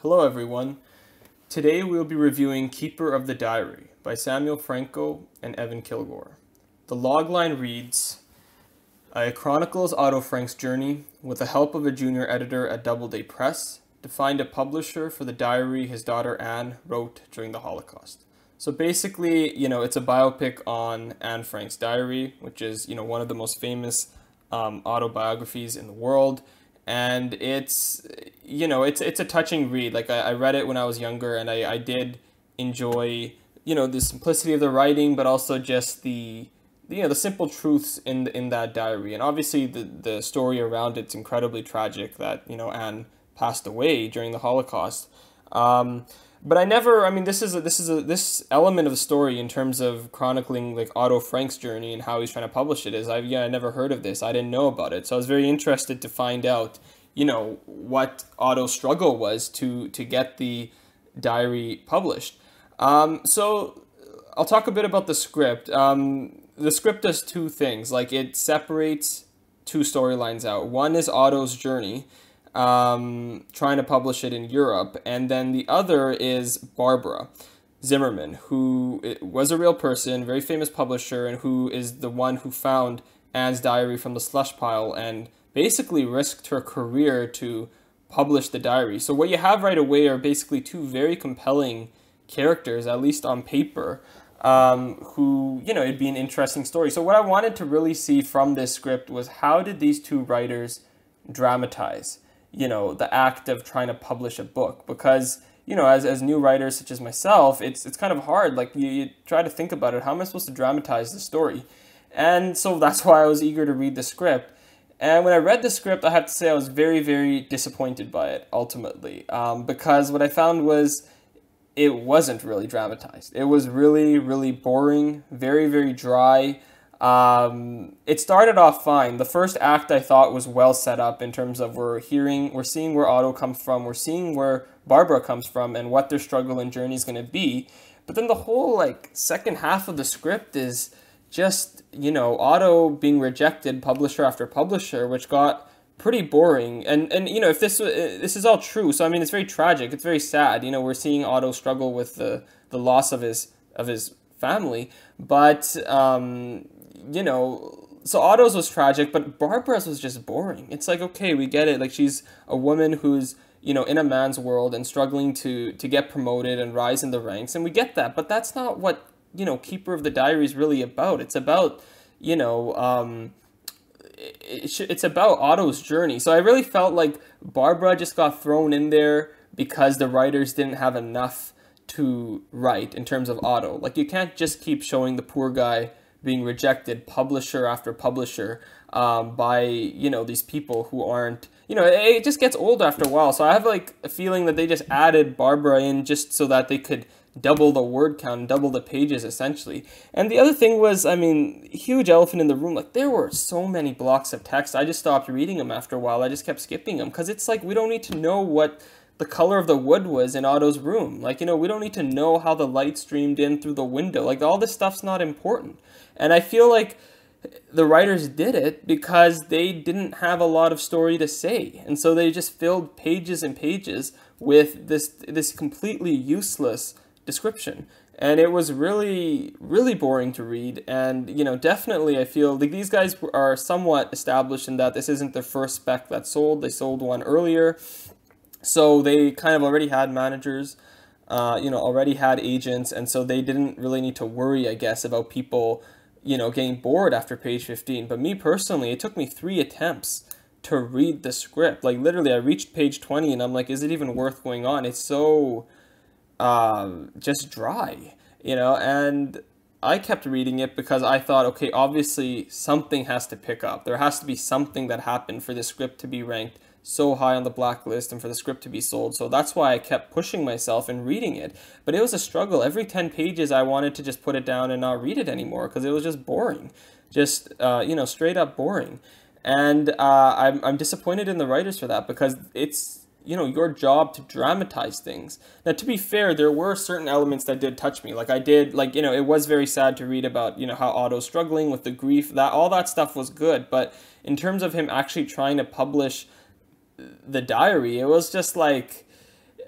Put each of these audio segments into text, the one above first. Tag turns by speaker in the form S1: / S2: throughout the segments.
S1: Hello everyone. Today we'll be reviewing Keeper of the Diary by Samuel Franco and Evan Kilgore. The logline reads, it chronicles Otto Frank's journey with the help of a junior editor at Doubleday Press to find a publisher for the diary his daughter Anne wrote during the Holocaust. So basically, it's a biopic on Anne Frank's diary, which is, one of the most famous autobiographies in the world. And it's a touching read. Like I read it when I was younger, and I did enjoy, the simplicity of the writing, but also just the simple truths in that diary. And obviously the story around it's incredibly tragic that, Anne passed away during the Holocaust. But this element of the story in terms of chronicling like Otto Frank's journey and how he's trying to publish it is, I never heard of this. I didn't know about it. So I was very interested to find out, what Otto's struggle was to get the diary published. So I'll talk a bit about the script. The script does two things. Like it separates two storylines out. One is Otto's journey, trying to publish it in Europe, and then the other is Barbara Zimmerman, who was a real person, very famous publisher, and who is the one who found Anne's diary from the slush pile and basically risked her career to publish the diary. So what you have right away are basically two very compelling characters, at least on paper, who, it'd be an interesting story. So what I wanted to really see from this script was how did these two writers dramatize the act of trying to publish a book, because, as new writers such as myself, it's kind of hard. Like you try to think about it. How am I supposed to dramatize the story? And so that's why I was eager to read the script. And when I read the script, I have to say I was very, very disappointed by it ultimately, because what I found was it wasn't really dramatized. It was really, really boring, very, very dry. It started off fine. The first act I thought was well set up in terms of we're seeing where Otto comes from, we're seeing where Barbara comes from and what their struggle and journey is going to be. But then the whole second half of the script is just, Otto being rejected publisher after publisher, which got pretty boring. And if this is all true, so it's very tragic, it's very sad. We're seeing Otto struggle with the loss of his family, but so Otto's was tragic, but Barbara's was just boring. It's like, okay, we get it. Like she's a woman who's, in a man's world and struggling to get promoted and rise in the ranks. And we get that, but that's not what, Keeper of the Diary is really about. It's about, it's about Otto's journey. So I really felt like Barbara just got thrown in there because the writers didn't have enough to write in terms of Otto. Like you can't just keep showing the poor guy being rejected publisher after publisher by these people who aren't, it just gets old after a while. So I have a feeling that they just added Barbara in just so that they could double the word count, double the pages essentially. And the other thing was, huge elephant in the room, there were so many blocks of text. I just stopped reading them after a while. I just kept skipping them because it's we don't need to know what the color of the wood was in Otto's room. We don't need to know how the light streamed in through the window. All this stuff's not important. And I feel like the writers did it because they didn't have a lot of story to say. And so they just filled pages and pages with this completely useless description. And it was really, really boring to read. And, definitely I feel like these guys are somewhat established in that this isn't their first spec that sold. They sold one earlier. So they kind of already had managers, already had agents. And so they didn't really need to worry, I guess, about people, getting bored after page 15. But me personally, it took me 3 attempts to read the script. Literally, I reached page 20 and I'm like, is it even worth going on? It's so just dry, and I kept reading it because I thought, okay, obviously something has to pick up. There has to be something that happened for the script to be ranked so high on the blacklist and for the script to be sold. So that's why I kept pushing myself and reading it. But it was a struggle. Every 10 pages I wanted to just put it down and not read it anymore because it was just boring. Just, straight up boring. And I'm disappointed in the writers for that because it's, your job to dramatize things. Now, to be fair, there were certain elements that did touch me. It was very sad to read about, how Otto's struggling with the grief. All that stuff was good. But in terms of him actually trying to publish the diary, it was just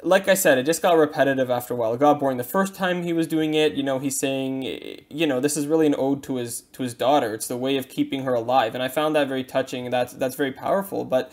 S1: like I said, it just got repetitive after a while. It got boring. The first time he was doing it, he's saying, this is really an ode to his daughter. It's the way of keeping her alive, and I found that very touching. That's very powerful. But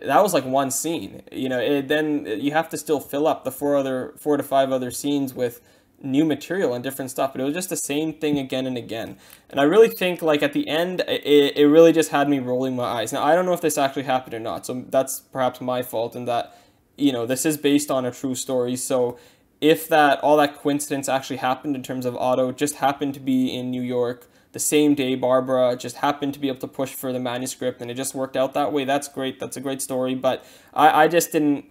S1: that was like one scene. Then you have to still fill up the 4 to 5 other scenes with new material and different stuff, but it was just the same thing again and again. And I really think, like, at the end, it really just had me rolling my eyes. Now, I don't know if this actually happened or not, so that's perhaps my fault in that, this is based on a true story. So if all that coincidence actually happened in terms of Otto just happened to be in New York the same day Barbara just happened to be able to push for the manuscript and it just worked out that way, that's great. That's a great story. But I just didn't,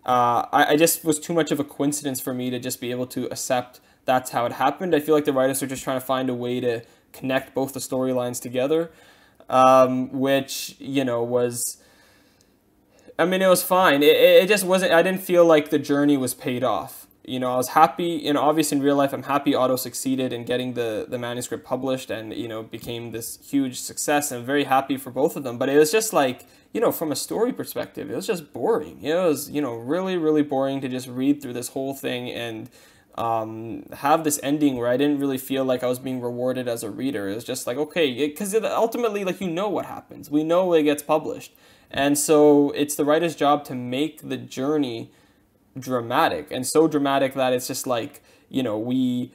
S1: I just was too much of a coincidence for me to just be able to accept that's how it happened. I feel like the writers are just trying to find a way to connect both the storylines together, which, was, I mean, it was fine. It just wasn't, I didn't feel like the journey was paid off. I was happy, obviously in real life, I'm happy Otto succeeded in getting the manuscript published and, became this huge success. And I'm very happy for both of them. But it was just like, from a story perspective, it was just boring. It was, really, really boring to just read through this whole thing and have this ending where I didn't really feel like I was being rewarded as a reader. It was just like, okay, because ultimately, like, what happens. We know it gets published. And so it's the writer's job to make the journey dramatic, and so dramatic that it's just like, we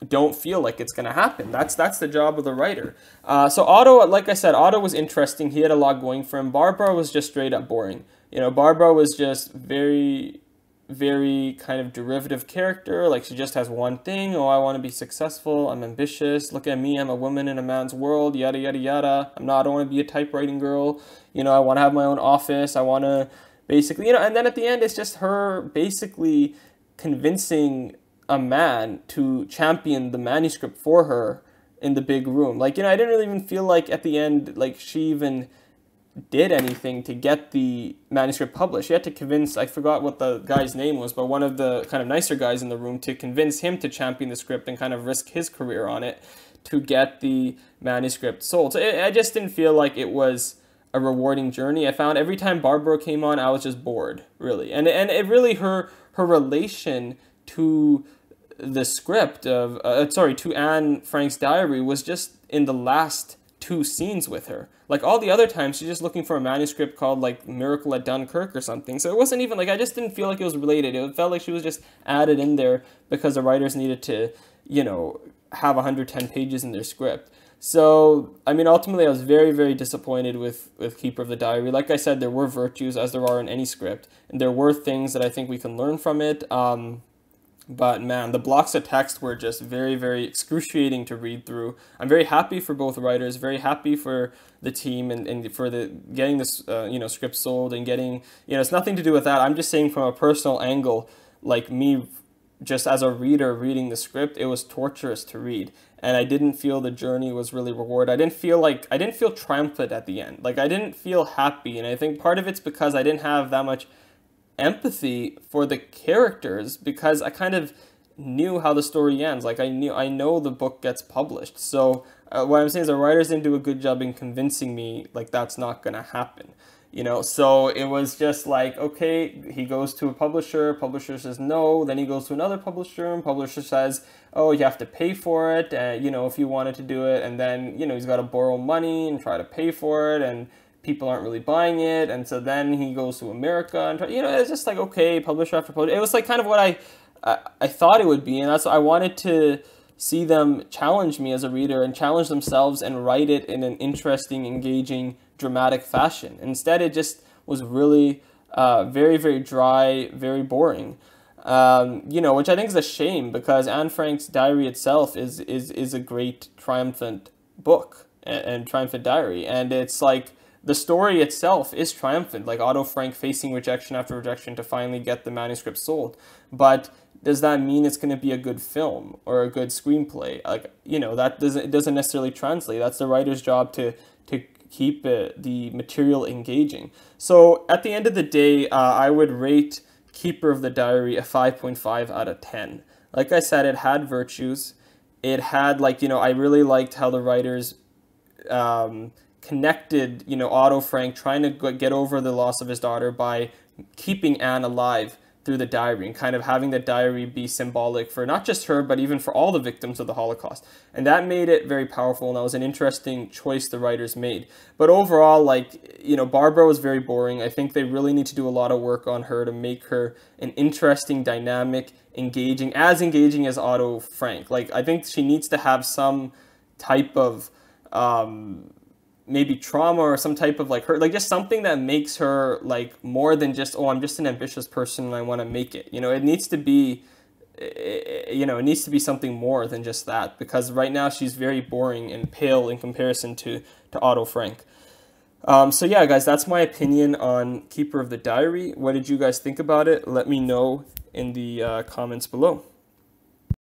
S1: don't feel like it's going to happen. That's the job of the writer. So Otto, like I said, Otto was interesting. He had a lot going for him. Barbara was just straight up boring. Barbara was just very, very kind of derivative character. Like, she just has one thing. Oh, I want to be successful. I'm ambitious. Look at me. I'm a woman in a man's world. Yada, yada, yada. I don't want to be a typewriting girl. I want to have my own office. I want to basically, and then at the end, it's just her basically convincing a man to champion the manuscript for her in the big room. Like, I didn't really even feel like at the end, like, she even did anything to get the manuscript published. She had to convince, I forgot what the guy's name was, but one of the kind of nicer guys in the room to convince him to champion the script and kind of risk his career on it to get the manuscript sold. So I just didn't feel like it was a rewarding journey. I found every time Barbara came on, I was just bored, really. And it really, her relation to the script of, to Anne Frank's diary was just in the last 2 scenes with her. Like, all the other times, she's just looking for a manuscript called, like, Miracle at Dunkirk or something. So it wasn't even, like, I just didn't feel like it was related. It felt like she was just added in there because the writers needed to, have 110 pages in their script. So, I mean, ultimately, I was very, very disappointed with Keeper of the Diary. Like I said, there were virtues, as there are in any script, and there were things that I think we can learn from it. But man, the blocks of text were just very, very excruciating to read through. I'm very happy for both writers, very happy for the team and for getting this script sold and getting, it's nothing to do with that. I'm just saying from a personal angle, like me, just as a reader reading the script, it was torturous to read. And I didn't feel the journey was really rewarded. I didn't feel triumphant at the end. Like, I didn't feel happy. And I think part of it's because I didn't have that much empathy for the characters because I kind of knew how the story ends. Like, I know the book gets published. So what I'm saying is the writers didn't do a good job in convincing me, like, that's not going to happen. So it was just like, okay, he goes to a publisher says no, then he goes to another publisher, and publisher says, oh, you have to pay for it, if you wanted to do it, and then, he's got to borrow money and try to pay for it, and people aren't really buying it, and so then he goes to America, and, it's just like, okay, publisher after publisher. It was like kind of what I thought it would be, and that's what I wanted to see them challenge me as a reader and challenge themselves and write it in an interesting, engaging, dramatic fashion. Instead, it just was really very, very dry, very boring. Which I think is a shame because Anne Frank's diary itself is a great triumphant book and triumphant diary, and it's like the story itself is triumphant, like Otto Frank facing rejection after rejection to finally get the manuscript sold. But does that mean it's going to be a good film or a good screenplay? Like, that doesn't necessarily translate. That's the writer's job to keep the material engaging. So at the end of the day, I would rate Keeper of the Diary a 5.5 out of 10. Like I said, it had virtues. It had, I really liked how the writers connected, you know, Otto Frank trying to get over the loss of his daughter by keeping Anne alive through the diary, and kind of having the diary be symbolic for not just her, but even for all the victims of the Holocaust. And that made it very powerful, and that was an interesting choice the writers made. But overall, like, you know, Barbara was very boring. I think they really need to do a lot of work on her to make her an interesting, dynamic, engaging as Otto Frank. Like, I think she needs to have some type of maybe trauma, or some type of like her, like just something that makes her like more than just, oh, I'm just an ambitious person and I want to make it. You know, it needs to be, you know, it needs to be something more than just that, because right now she's very boring and pale in comparison to Otto Frank. So yeah, guys, that's my opinion on Keeper of the Diary. What did you guys think about it? Let me know in the comments below.